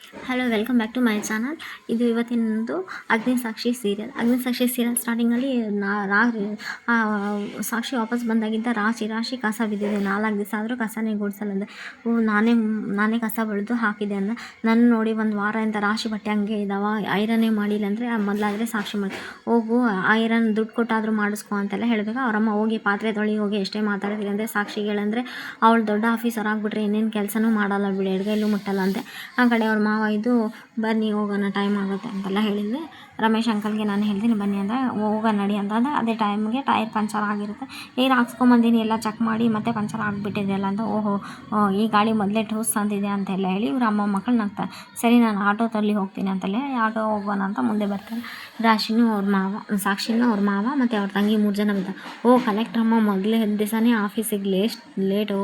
Hello welcome back to my channel. ಇದು ಇವತ್ತಿನದು Agnisakshi serial ಸ್ಟಾರ್ಟಿಂಗಲ್ಲಿ ಸಾಕ್ಷಿ ವಾಪಸ್ ಬಂದಾಗಿದ್ದ ರಾಶಿ ಕಸ ಬಿದ್ದಿದೆ. 4 ದಿವಸ ಆದರೂ ಕಸನೇ ಗುಡಿಸಲ್ಲಂದೆ. ನಾನೇ ಕಸ ಬೆಳೆದು ಹಾಕಿದೆ ಅಂದ. ನನ್ನ ನೋಡಿ ಒಂದು ವಾರದಿಂದ ರಾಶಿ ಬಟ್ಟೆ ಹಂಗೆ ಇದ್ದಾವೆ, ಐರನ್ನೇ ಮಾಡಿಲ್ಲ ಅಂದರೆ ಮೊದಲಾದರೆ ಸಾಕ್ಷಿ ಮಾಡಿ ಹೋಗು ಐರನ್ ದುಡ್ಡು ಕೊಟ್ಟಾದರೂ ಮಾಡಿಸ್ಕೊ ಅಂತೆಲ್ಲ ಹೇಳಬೇಕು. ಅವರಮ್ಮ ಹೋಗಿ ಪಾತ್ರೆ ತೊಳಿ ಹೋಗಿ ಎಷ್ಟೇ ಮಾತಾಡ್ತೀವಿ ಅಂದರೆ ಸಾಕ್ಷಿಗಳಂದರೆ ಅವಳು ದೊಡ್ಡ ಆಫೀಸರ್ ಆಗಿಬಿಟ್ರೆ ಇನ್ನೇನು ಕೆಲಸನೂ ಮಾಡಲ್ಲ ಬಿಡಿ, ಎಡಗೈಲೂ ಮುಟ್ಟಲ್ಲ ಅಂತೆ. ಆ ಕಡೆ ಅವ್ರ ಮಾವ ಇದು ಬನ್ನಿ ಹೋಗೋಣ ಟೈಮ್ ಆಗುತ್ತೆ ಅಂತೆಲ್ಲ ಹೇಳಿದ್ದೆ. ರಮೇಶ್ ಅಂಕಲ್ಗೆ ನಾನು ಹೇಳ್ತೀನಿ ಬನ್ನಿ ಅಂದರೆ ಹೋಗೋಣ ನಡಿ ಅಂತಂದರೆ ಅದೇ ಟೈಮ್ಗೆ ಟೈರ್ ಪಂಚರ್ ಆಗಿರುತ್ತೆ. ಏನು ಹಾಕ್ಸ್ಕೊಂಬಂದಿನಿ ಎಲ್ಲ ಚೆಕ್ ಮಾಡಿ ಮತ್ತೆ ಪಂಚರ್ ಆಗಿಬಿಟ್ಟಿದೆಯಲ್ಲ ಅಂತ. ಓಹೋ ಈ ಗಾಡಿ ಮೊದಲೇ ಟೂಸ್ ಅಂತಿದೆ ಅಂತೆಲ್ಲ ಹೇಳಿ ಇವ್ರ ಅಮ್ಮ ಮಕ್ಕಳು ನಗ್ತಾರೆ. ಸರಿ ನಾನು ಆಟೋದಲ್ಲಿ ಹೋಗ್ತೀನಿ ಅಂತಲೇ ಆಟೋ ಹೋಗೋಣ ಅಂತ ಮುಂದೆ ಬರ್ತಾರೆ. ಸಾಕ್ಷಿನೂ ಅವ್ರ ಮಾವ ಮತ್ತು ಅವ್ರ ತಂಗಿ 3 ಜನ ಬಿದ್ದ. ಕಲೆಕ್ಟ್ರಮ್ಮ ಮೊದಲೇ ದಿವಸನೇ ಆಫೀಸಿಗೆ ಲೇಟು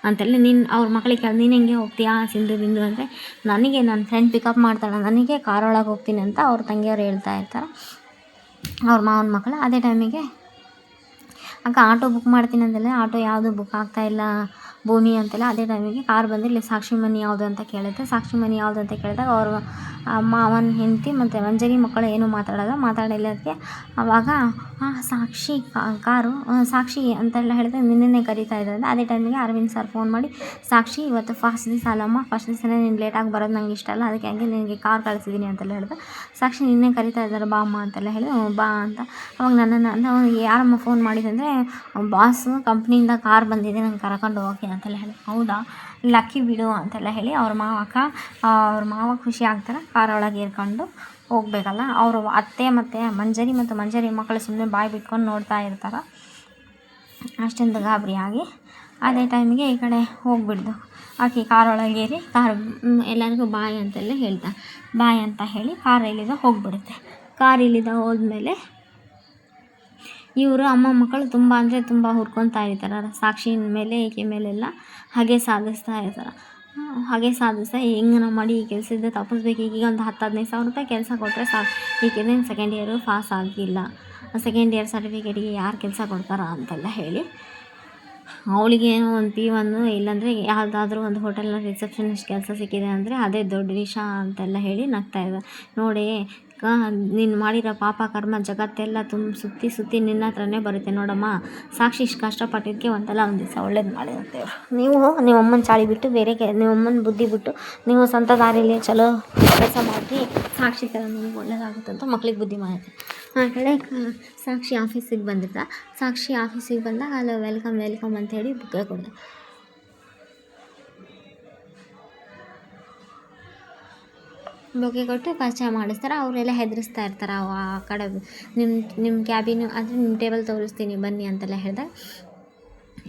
ಅಂತೆಲ್ಲ ಅವ್ರ ಮಕ್ಕಳಿಗೆ ನೀನು ಹೆಂಗೆ ಹೋಗ್ತೀಯಾ ಸಿಂಧು ಬಿಂದು ಅಂದರೆ ನನಗೆ ನನ್ನ ಫ್ರೆಂಡ್ ಪಿಕಪ್ ಮಾಡ್ತಾಳೆ, ನನಗೆ ಕಾರೊಳಗೆ ಹೋಗ್ತೀನಿ ಅಂತ ಅವ್ರ ತಂಗಿಯವ್ರು ಹೇಳ್ತಾ ಇರ್ತಾರೆ ಅವ್ರ ಮಾವನ ಮಕ್ಕಳು. ಅದೇ ಟೈಮಿಗೆ ಅಕ್ಕ ಆಟೋ ಬುಕ್ ಮಾಡ್ತೀನಿ ಅಂತೆಲ್ಲ ಆಟೋ ಯಾವುದು ಬುಕ್ ಆಗ್ತಾಯಿಲ್ಲ ಭೂಮಿ ಅಂತೆಲ್ಲ. ಅದೇ ಟೈಮಿಗೆ ಕಾರ್ ಬಂದಿಲ್ಲ. ಸಾಕ್ಷಿ ಮನೆ ಯಾವುದು ಅಂತ ಕೇಳುತ್ತೆ. ಸಾಕ್ಷಿ ಮನೆ ಯಾವುದು ಅಂತ ಕೇಳಿದಾಗ ಅವ್ರ ಮಾವನ ಹೆಂಡತಿ ಮತ್ತು ಮಂಜರಿ ಮಕ್ಕಳು ಏನೂ ಮಾತಾಡಿಲ್ಲದಕ್ಕೆ ಆವಾಗ ಸಾಕ್ಷಿ ಕಾರು ಸಾಕ್ಷಿ ಅಂತೆಲ್ಲ ಹೇಳಿದ್ರೆ ನಿನ್ನೆ ಕರೀತಾ ಇದ್ದಾರೆ. ಅದೇ ಟೈಮಿಗೆ ಅರವಿಂದ್ ಸರ್ ಫೋನ್ ಮಾಡಿ ಸಾಕ್ಷಿ ಇವತ್ತು ಫಸ್ಟ್ ದಿವಸ ಅಲ್ಲಮ್ಮ, ಫಸ್ಟ್ ದಿವಸನೇ ನೀನು ಲೇಟಾಗಿ ಬರೋದು ನಂಗೆ ಇಷ್ಟ ಅಲ್ಲ, ಅದಕ್ಕೆ ಹಂಗೆ ನಿನಗೆ ಕಾರ್ ಕಳಿಸಿದ್ದೀನಿ ಅಂತೆಲ್ಲ ಹೇಳಿದೆ. ಸಾಕ್ಷಿ ನಿನ್ನೆ ಕರೀತಾ ಇದ್ದಾರೆ ಬಾ ಅಮ್ಮ ಅಂತೆಲ್ಲ ಹೇಳಿ ಬಾ ಅಂತ. ಅವಾಗ ನನ್ನನ್ನು ಯಾರಮ್ಮ ಫೋನ್ ಮಾಡಿದಂದರೆ ಬಾಸು ಕಂಪ್ನಿಯಿಂದ ಕಾರ್ ಬಂದಿದೆ ನಂಗೆ ಕರ್ಕೊಂಡು ಹೋಗಿ ಅಂತೆಲ್ಲ ಹೇಳಿ. ಹೌದಾ ಲಕ್ಕಿ ಬಿಡು ಅಂತೆಲ್ಲ ಹೇಳಿ ಅವ್ರ ಮಾವ ಖುಷಿ ಆಗ್ತಾರೆ. ಕಾರೊಳಗೆ ಏರ್ಕೊಂಡು ಹೋಗ್ಬೇಕಲ್ಲ. ಅವರು ಅತ್ತೆ ಮತ್ತು ಮಂಜರಿ ಮಕ್ಕಳು ಸುಮ್ಮನೆ ಬಾಯಿ ಬಿಟ್ಕೊಂಡು ನೋಡ್ತಾ ಇರ್ತಾರೆ ಅಷ್ಟೊಂದು ಗಾಬರಿಯಾಗಿ. ಅದೇ ಟೈಮಿಗೆ ಈ ಕಡೆ ಹೋಗ್ಬಿಡ್ದು ಆಕೆ ಕಾರೊಳಗೆ ಏರಿ ಎಲ್ಲರಿಗೂ ಬಾಯ್ ಅಂತೆಲ್ಲ ಹೇಳ್ತಾ ಬಾಯ್ ಅಂತ ಹೇಳಿ ಕಾರ್ ಇಲ್ಲಿಂದ ಹೋಗ್ಬಿಡುತ್ತೆ. ಕಾರ್ ಇಲ್ಲಿಂದ ಹೋದ್ಮೇಲೆ ಇವರು ಅಮ್ಮ ಮಕ್ಕಳು ತುಂಬ ಅಂದರೆ ತುಂಬ ಹುರ್ಕೊತಾ ಇರ್ತಾರೆ. ಸಾಕ್ಷಿ ಮೇಲೆ ಈಕೆ ಮೇಲೆಲ್ಲ ಹಾಗೆ ಸಾಧಿಸ್ತಾ ಇರ್ತಾರೆ. ಹೆಂಗನ ಮಾಡಿ ಈ ಕೆಲಸದಿಂದ ತಪ್ಪಿಸ್ಬೇಕು. ಈಗ ಒಂದು 10-15 ಸಾವಿರ ರೂಪಾಯಿ ಕೆಲಸ ಕೊಟ್ಟರೆ ಸಾಕು. ಈಗೇನೇನು ಸೆಕೆಂಡ್ ಇಯರು ಪಾಸ್ ಆಗಿಲ್ಲ, ಸೆಕೆಂಡ್ ಇಯರ್ ಸರ್ಟಿಫಿಕೇಟಿಗೆ ಯಾರು ಕೆಲಸ ಕೊಡ್ತಾರ ಅಂತೆಲ್ಲ ಹೇಳಿ ಅವಳಿಗೆ ಏನೋ ಒಂದು P1 ಇಲ್ಲಾಂದರೆ ಯಾವುದಾದ್ರೂ ಒಂದು ಹೋಟೆಲ್ನ ರಿಸೆಪ್ಷನಿಸ್ಟ್ ಕೆಲಸ ಸಿಕ್ಕಿದೆ ಅಂದರೆ ಅದೇ ದೊಡ್ಡ ವಿಷಯ ಅಂತೆಲ್ಲ ಹೇಳಿ ನಗ್ತಾಯಿದ್ದೆ. ನೋಡಿ ನೀನು ಮಾಡಿರೋ ಪಾಪ ಕರ್ಮ ಜಗತ್ತೆಲ್ಲ ಸುತ್ತಿ ನಿನ್ನ ಹತ್ರನೇ ಬರುತ್ತೆ ನೋಡಮ್ಮ. ಸಾಕ್ಷಿ ಇಷ್ಟು ಕಷ್ಟಪಟ್ಟಿದ್ದಕ್ಕೆ ಒಂದಲ್ಲ ಒಂದು ದಿವಸ ಒಳ್ಳೇದು ಮಾಡಿರುತ್ತೆ. ನೀವು ನಿಮ್ಮಮ್ಮನ ಚಾಳಿ ಬಿಟ್ಟು ನಿಮ್ಮಮ್ಮನ ಬುದ್ಧಿ ಬಿಟ್ಟು ನೀವು ಸ್ವಂತ ದಾರಿಯಲ್ಲಿ ಚಲೋ ಕೆಲಸ ಮಾಡಿ ಸಾಕ್ಷಿ ಥರ ನಿಮಗೆ ಒಳ್ಳೇದಾಗುತ್ತೆ ಅಂತ ಮಕ್ಳಿಗೆ ಬುದ್ಧಿ ಮಾಡುತ್ತೆ. ಆ ಕಡೆ ಸಾಕ್ಷಿ ಆಫೀಸಿಗೆ ಬಂದಿದ್ದ. ಸಾಕ್ಷಿ ಆಫೀಸಿಗೆ ಬಂದಾಗ ಅಲ್ಲ ವೆಲ್ಕಮ್ ಅಂತೇಳಿ ಬುಕ್ಕೆ ಕೊಡ್ದೆ. ಬೊಕ್ಕೆ ಕೊಟ್ಟು ಪರಿಚಯ ಮಾಡಿಸ್ತಾರೆ. ಅವರೆಲ್ಲ ಹೆದರಿಸ್ತಾ ಇರ್ತಾರೆ. ಆ ಕಡೆ ನಿಮ್ಮ ಕ್ಯಾಬಿನು ಅಂದರೆ ನಿಮ್ಮ ಟೇಬಲ್ ತೋರಿಸ್ತೀನಿ ಬನ್ನಿ ಅಂತೆಲ್ಲ ಹೇಳಿದಾಗ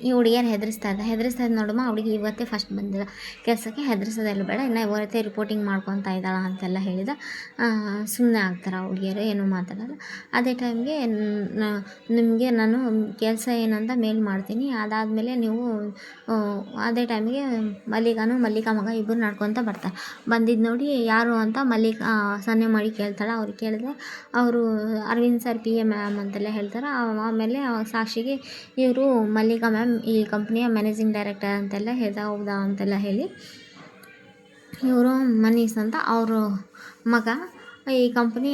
ಈ ಹುಡುಗಿಯರು ಹೆದರಿಸ್ತಾ ಇದ್ದ ನೋಡಮ್ಮ ಹುಡುಗಿ ಇವತ್ತೇ ಫಸ್ಟ್ ಬಂದಿಲ್ಲ ಕೆಲಸಕ್ಕೆ, ಹೆದರಿಸೋದೆಲ್ಲ ಬೇಡ, ಇನ್ನು ಇವತ್ತೇ ರಿಪೋರ್ಟಿಂಗ್ ಮಾಡ್ಕೊತಾ ಇದ್ದಾಳ ಅಂತೆಲ್ಲ ಹೇಳಿದ. ಸುಮ್ಮನೆ ಆಗ್ತಾರೆ ಆ ಹುಡುಗಿಯರು, ಏನೂ ಮಾತಾಡೋಲ್ಲ. ಅದೇ ಟೈಮ್ಗೆ ನಿಮಗೆ ನಾನು ಕೆಲಸ ಏನಂತ ಮೇಲ್ ಮಾಡ್ತೀನಿ, ಅದಾದಮೇಲೆ ನೀವು ಅದೇ ಟೈಮಿಗೆ ಮಲ್ಲಿಕಾ ಮಗ ಇಬ್ಬರು ನಡ್ಕೊತ ಬರ್ತಾರೆ. ಬಂದಿದ್ದು ನೋಡಿ ಯಾರು ಅಂತ ಸನ್ನೆ ಮಾಡಿ ಕೇಳ್ತಾಳೆ. ಅವ್ರಿಗೆ ಕೇಳಿದ್ರೆ ಅವರು ಅರವಿಂದ್ ಸರ್ PA ಮ್ಯಾಮ್ ಅಂತೆಲ್ಲ ಹೇಳ್ತಾರೆ. ಆಮೇಲೆ ಸಾಕ್ಷಿಗೆ ಇವರು ಮಲ್ಲಿಕಾ ಮ್ಯಾಮ್ ಈ ಕಂಪ್ನಿಯ ಮ್ಯಾನೇಜಿಂಗ್ ಡೈರೆಕ್ಟರ್ ಅಂತೆಲ್ಲ ಹೌದಾ ಅಂತೆಲ್ಲ ಹೇಳಿ ಇವರು ಮನೀಶ್ ಅಂತ ಅವರು ಮಗ ಈ ಕಂಪ್ನಿ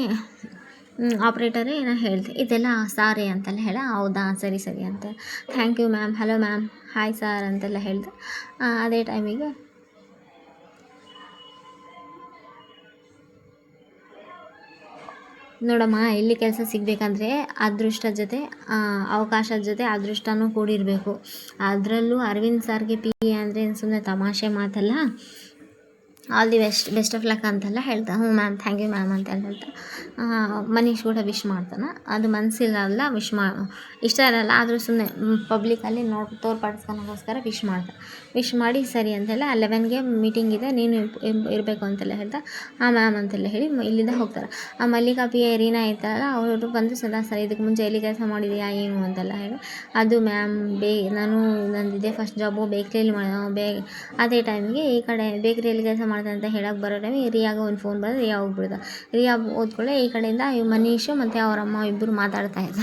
ಆಪ್ರೇಟರೇ ಏನೋ ಹೇಳ್ದೆ. ಇದೆಲ್ಲ ಸಾರಿ ಅಂತೆಲ್ಲ ಹೌದಾ ಸರಿ ಅಂತ thank you ma'am, hello ma'am, hi sir ಅಂತೆಲ್ಲ ಹೇಳ್ದೆ. ಅದೇ ಟೈಮಿಗೆ ನೋಡಮ್ಮ ಎಲ್ಲಿ ಕೆಲಸ ಸಿಗಬೇಕಂದ್ರೆ ಅದೃಷ್ಟದ ಜೊತೆ ಅವಕಾಶದ ಜೊತೆ ಅದೃಷ್ಟನೂ ಕೂಡಿರಬೇಕು. ಅದರಲ್ಲೂ ಅರವಿಂದ್ ಸರ್ಗೆ PA ಅಂದರೆ ಸುಮ್ಮನೆ ತಮಾಷೆ ಮಾತಲ್ಲ. All the best of luck ಅಂತೆಲ್ಲ ಹೇಳ್ತಾ ಹ್ಞೂ ಮ್ಯಾಮ್ ಥ್ಯಾಂಕ್ ಯು ಮ್ಯಾಮ್ ಅಂತ ಹೇಳ್ತಾ ಮನೀಶ್ ಕೂಡ ವಿಶ್ ಮಾಡ್ತಾನೆ. ಅದು ಮನಸ್ಸಿಲ್ಲ ಇಷ್ಟ ಇರಲ್ಲ, ಆದರೂ ಸುಮ್ಮನೆ ಪಬ್ಲಿಕಲ್ಲಿ ತೋರ್ಪಡಿಸ್ಕೊಳಕ್ಕೋಸ್ಕರ ವಿಶ್ ಮಾಡಿ ಸರಿ ಅಂತೆಲ್ಲ 11ಗೆ ಮೀಟಿಂಗ್ ಇದೆ ನೀನು ಇರಬೇಕು ಅಂತೆಲ್ಲ ಹೇಳ್ತಾ ಮ್ಯಾಮ್ ಅಂತೆಲ್ಲ ಹೇಳಿ ಇಲ್ಲಿಂದ ಹೋಗ್ತಾರೆ. ಆ ಮಲ್ಲಿಕಾ PA ರೀನಾ ಇರ್ತಾರಲ್ಲ ಅವರು ಬಂದು ಸರ್ ಇದಕ್ಕೆ ಮುಂಚೆ ಎಲ್ಲಿ ಕೆಲಸ ಮಾಡಿದೆಯಾ ಏನು ಅಂತೆಲ್ಲ ಹೇಳಿ ಅದು ಮ್ಯಾಮ್ ನಾನು ನಂದಿದೆ ಫಸ್ಟ್ ಜಾಬು ಬೇಕ್ರಿಯಲ್ಲಿ ಅದೇ ಟೈಮಿಗೆ ಈ ಕಡೆ ಬೇಕ್ರಿಯಲ್ಲಿ ಕೆಲಸ ಮಾಡ್ದೆ ಅಂತ ಹೇಳಕ್ಕೆ ಬರೋ ಟೈಮಿಗೆ ರಿಯಾಗೆ ಒಂದು ಫೋನ್ ಬರೋದು. ರಿಯಾ ಹೋಗ್ಬಿಡ್ದ. ರಿಯಾ ಓದ್ಕೊಳ್ಳೆ ಈ ಕಡೆಯಿಂದ ಮನೀಶು ಮತ್ತು ಅವರಮ್ಮ ಇಬ್ಬರು ಮಾತಾಡ್ತಾ ಇದ್ದ.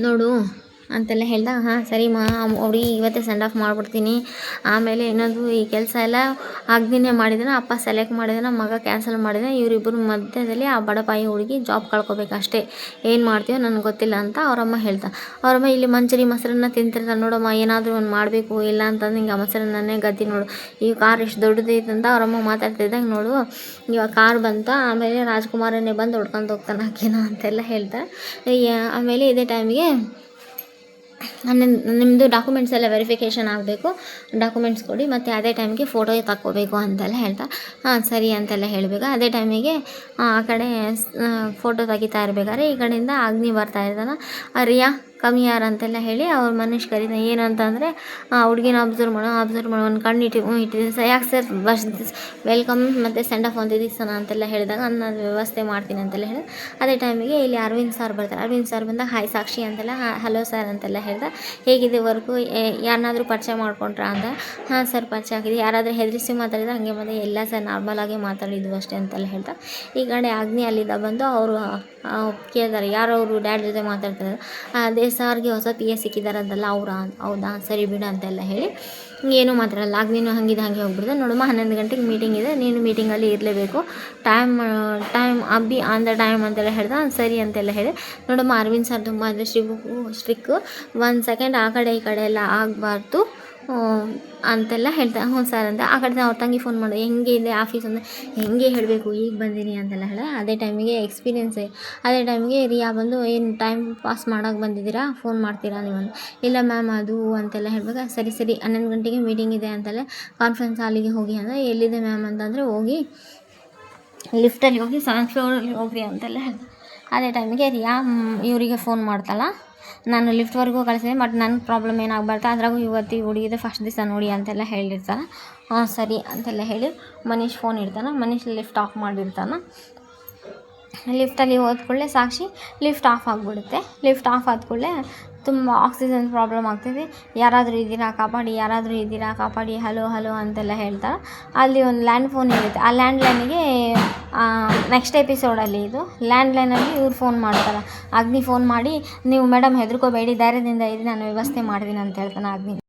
ನೋಡು ಅಂತೆಲ್ಲ ಹೇಳ್ದಾಗ ಹಾಂ ಸರಿ ಹುಡುಗಿ ಇವತ್ತೇ ಸೆಂಡ್ ಆಫ್ ಮಾಡಿಬಿಡ್ತೀನಿ. ಆಮೇಲೆ ಇನ್ನೊಂದು ಈ ಕೆಲಸ ಎಲ್ಲ ಅಗ್ನಿನೇ ಮಾಡಿದಾನೆ, ಅಪ್ಪ ಸೆಲೆಕ್ಟ್ ಮಾಡಿದಾನೆ, ಮಗ ಕ್ಯಾನ್ಸಲ್ ಮಾಡಿದಾನೆ, ಇವರಿಬ್ಬರು ಮಧ್ಯದಲ್ಲಿ ಆ ಬಡಪಾಯಿ ಹುಡುಗಿ ಜಾಬ್ ಕಳ್ಕೊಬೇಕು ಅಷ್ಟೇ, ಏನು ಮಾಡ್ತೀವೋ ನನಗೆ ಗೊತ್ತಿಲ್ಲ ಅಂತ ಅವರಮ್ಮ ಹೇಳ್ತಾರೆ. ಅವರಮ್ಮ ಇಲ್ಲಿ ಮಂಚೂರಿ ಮೊಸರನ್ನ ತಿಂತಿರ್ತಾರೆ, ನೋಡಮ್ಮ ಏನಾದರೂ ಒಂದು ಮಾಡಬೇಕು, ಇಲ್ಲ ಅಂತಂದು ಹಿಂಗೆ ಮೊಸರನ್ನೇ ಗತಿ ನೋಡು, ಈ ಕಾರ್ ಎಷ್ಟು ದೊಡ್ಡದೈತೆ ಅಂತ ಅವರಮ್ಮ ಮಾತಾಡ್ತಿದ್ದಾಗ ನೋಡು ಇವಾಗ ಕಾರ್ ಬಂತ, ಆಮೇಲೆ ರಾಜ್ಕುಮಾರನ್ನೇ ಬಂದು ಹೊಡ್ಕೊಂಡು ಹೋಗ್ತಾನೆ ಆಕೆನ ಅಂತೆಲ್ಲ ಹೇಳ್ತಾರೆ. ಆಮೇಲೆ ಇದೇ ಟೈಮಿಗೆ ನಿಮ್ಮದು ಡಾಕ್ಯುಮೆಂಟ್ಸ್ ಎಲ್ಲ ವೆರಿಫಿಕೇಷನ್ ಆಗಬೇಕು, ಡಾಕ್ಯುಮೆಂಟ್ಸ್ ಕೊಡಿ, ಮತ್ತು ಅದೇ ಟೈಮಿಗೆ ಫೋಟೋ ತಕ್ಕೋಬೇಕು ಅಂತೆಲ್ಲ ಹೇಳ್ತಾರೆ. ಹಾಂ ಸರಿ ಅಂತೆಲ್ಲ ಹೇಳಬೇಕು. ಅದೇ ಟೈಮಿಗೆ ಆ ಕಡೆ ಫೋಟೋ ತೆಗಿತಾ ಇರ್ಬೇಕಾದ್ರೆ ಈ ಕಡೆಯಿಂದ ಅಗ್ನಿ ಬರ್ತಾ ಇರ್ತಾನೆ. ರಿಯಾ ಕಮ್ಮಿ ಯಾರು ಅಂತೆಲ್ಲ ಹೇಳಿ ಅವ್ರ ಮನುಷ್ಯ ಕರೀತಾನೆ. ಏನು ಅಂತಂದರೆ ಹುಡುಗಿನ ಅಬ್ಸರ್ವ್ ಮಾಡೋ ಒಂದು ಕಣ್ಣು ಇಟ್ಟಿದ್ದೀನಿ ಯಾಕೆ ಸರ್ ಬಸ್ ವೆಲ್ಕಮ್ ಮತ್ತು ಸೆಂಡ್ ಆಫ್ ಅಂತಿದ್ದೀವಿ ಸನ ಅಂತೆಲ್ಲ ಹೇಳಿದಾಗ ನಾನು ವ್ಯವಸ್ಥೆ ಮಾಡ್ತೀನಿ ಅಂತೆಲ್ಲ ಹೇಳಿದೆ. ಅದೇ ಟೈಮಿಗೆ ಇಲ್ಲಿ ಅರವಿಂದ್ ಸರ್ ಬರ್ತಾರೆ. ಅರವಿಂದ್ ಸರ್ ಬಂದಾಗ ಹಾಯ್ ಸಾಕ್ಷಿ ಅಂತೆಲ್ಲ ಹಲೋ ಸರ್ ಅಂತೆಲ್ಲ ಹೇಳಿದೆ. ಹೇಗಿದೆ ವರ್ಕು, ಯಾರನ್ನಾದರೂ ಪರಿಚಯ ಮಾಡ್ಕೊಂಡ್ರಾ ಅಂತ. ಹಾಂ ಸರ್ ಪರಿಚಯ ಆಗಿದೆ. ಯಾರಾದರೂ ಹೆದರಿಸಿ ಮಾತಾಡಿದ್ರೆ ಹಂಗೆ ಬಂದೆ, ಎಲ್ಲ ಸರ್ ನಾರ್ಮಲಾಗಿ ಮಾತಾಡಿದ್ವು ಅಷ್ಟೇ ಅಂತೆಲ್ಲ ಹೇಳ್ತಾ ಈ ಕಡೆ ಅಗ್ನಿ ಅಲ್ಲಿದ್ದ ಬಂದು ಅವರು ಕೇಳ್ತಾರೆ ಯಾರು ಅವರು ಡ್ಯಾಡ್ ಜೊತೆ ಮಾತಾಡ್ತಾರೆ. ಅದೇ ಸಾರ್ಗೆ ಹೊಸ PS ಸಿಕ್ಕಿದ್ದಾರೆ ಅಂತಲ್ಲ ಅವರಾ, ಹೌದಾ ಸರಿ ಬಿಡು ಅಂತೆಲ್ಲ ಹೇಳಿ ಏನೂ ಮಾತಾಡಲ್ಲ. ಅಗ್ನಿನೂ ಹಂಗೆ ಹೋಗ್ಬಿಡ್ದೆ. ನೋಡಮ್ಮ 11 ಗಂಟೆಗೆ ಮೀಟಿಂಗ್ ಇದೆ, ನೀನು ಮೀಟಿಂಗಲ್ಲಿ ಇರಲೇಬೇಕು, time Abbi on the time ಅಂತೆಲ್ಲ ಹೇಳ್ದೆ. ಸರಿ ಅಂತೆಲ್ಲ ಹೇಳಿ ನೋಡಮ್ಮ ಅರವಿಂದ್ ಸರ್ ತುಂಬ ಅಂದರೆ ಸ್ಟ್ರಿಕ್ಕು, 1 ಸೆಕೆಂಡ್ ಆ ಕಡೆ ಈ ಕಡೆ ಎಲ್ಲ ಆಗಬಾರ್ದು ಅಂತೆಲ್ಲ ಹೇಳ್ತಾರೆ. ಹ್ಞೂ ಸರ್ ಅಂತ ಆ ಕಡೆ ಅವ್ರ ತಂಗಿ ಫೋನ್ ಮಾಡೋದು ಹೆಂಗೆ ಇದೆ ಆಫೀಸ್ ಅಂದರೆ ಹೆಂಗೆ ಹೇಳಬೇಕು ಈಗ ಬಂದೀನಿ ಅಂತೆಲ್ಲ ಹೇಳ. ಅದೇ ಟೈಮಿಗೆ ಎಕ್ಸ್ಪೀರಿಯೆನ್ಸೇ. ಅದೇ ಟೈಮಿಗೆ ರಿಯಾ ಬಂದು ಏನು ಟೈಮ್ ಪಾಸ್ ಮಾಡೋಕ್ಕೆ ಬಂದಿದ್ದೀರಾ, ಫೋನ್ ಮಾಡ್ತೀರಾ ನೀವು? ಇಲ್ಲ ಮ್ಯಾಮ್ ಅದು ಅಂತೆಲ್ಲ ಹೇಳ್ಬೇಕು. ಸರಿ 11 ಗಂಟೆಗೆ ಮೀಟಿಂಗ್ ಇದೆ ಅಂತೆಲ್ಲ ಕಾನ್ಫರೆನ್ಸ್ ಹಾಲಿಗೆ ಹೋಗಿ ಅಂದರೆ ಎಲ್ಲಿದೆ ಮ್ಯಾಮ್ ಅಂತಂದರೆ ಹೋಗಿ ಲಿಫ್ಟಲ್ಲಿ ಹೋಗಿ 7th ಫ್ಲೋರಲ್ಲಿ ಹೋಗ್ರಿ ಅಂತೆಲ್ಲ ಹೇಳ್ದೆ. ಅದೇ ಟೈಮಿಗೆ ರಿಯಾ ಇವರಿಗೆ ಫೋನ್ ಮಾಡ್ತಲ್ಲ, ನಾನು ಲಿಫ್ಟ್ವರೆಗೂ ಕಳಿಸಿದೆ ಬಟ್ ನನ್ನ ಪ್ರಾಬ್ಲಮ್ ಏನಾಗಬಾರ್ದು, ಅದ್ರಾಗೂ ಇವತ್ತು ಹುಡುಗಿದೆ ಫಸ್ಟ್ ದಿವಸ ನೋಡಿ ಅಂತೆಲ್ಲ ಹೇಳಿರ್ತಾನೆ. ಹಾಂ ಸರಿ ಅಂತೆಲ್ಲ ಹೇಳಿ ಮನೀಶ್ ಫೋನ್ ಇಡ್ತಾನೆ. ಮನೀಶ್ ಲಿಫ್ಟ್ ಆಫ್ ಮಾಡಿರ್ತಾನೆ. ಲಿಫ್ಟಲ್ಲಿ ಹೋದ್ಕೊಳ್ಳೆ ಸಾಕ್ಷಿ ಲಿಫ್ಟ್ ಆಫ್ ಆಗಿಬಿಡುತ್ತೆ. ಲಿಫ್ಟ್ ಆಫ್ ಆದ್ಕೊಳ್ಳೆ ತುಂಬ ಆಕ್ಸಿಜನ್ ಪ್ರಾಬ್ಲಮ್ ಆಗ್ತದೆ. ಯಾರಾದರೂ ಇದ್ದೀರಾ ಕಾಪಾಡಿ ಹಲೋ ಅಂತೆಲ್ಲ ಹೇಳ್ತಾರೆ. ಅಲ್ಲಿ ಒಂದು ಲ್ಯಾಂಡ್ ಫೋನ್ ಇರುತ್ತೆ. ಆ ಲ್ಯಾಂಡ್ಲೈನಿಗೆ ನೆಕ್ಸ್ಟ್ ಎಪಿಸೋಡಲ್ಲಿ ಇದು ಲ್ಯಾಂಡ್ಲೈನಲ್ಲಿ ಇವ್ರು ಫೋನ್ ಮಾಡ್ತಾರೆ. ಅಗ್ನಿ ಫೋನ್ ಮಾಡಿ ನೀವು ಮೇಡಮ್ ಹೆದರ್ಕೋಬೇಡಿ, ಧೈರ್ಯದಿಂದ ಇರಿ, ನಾನು ವ್ಯವಸ್ಥೆ ಮಾಡ್ತೀನಿ ಅಂತ ಹೇಳ್ತಾನೆ ಅಗ್ನಿ.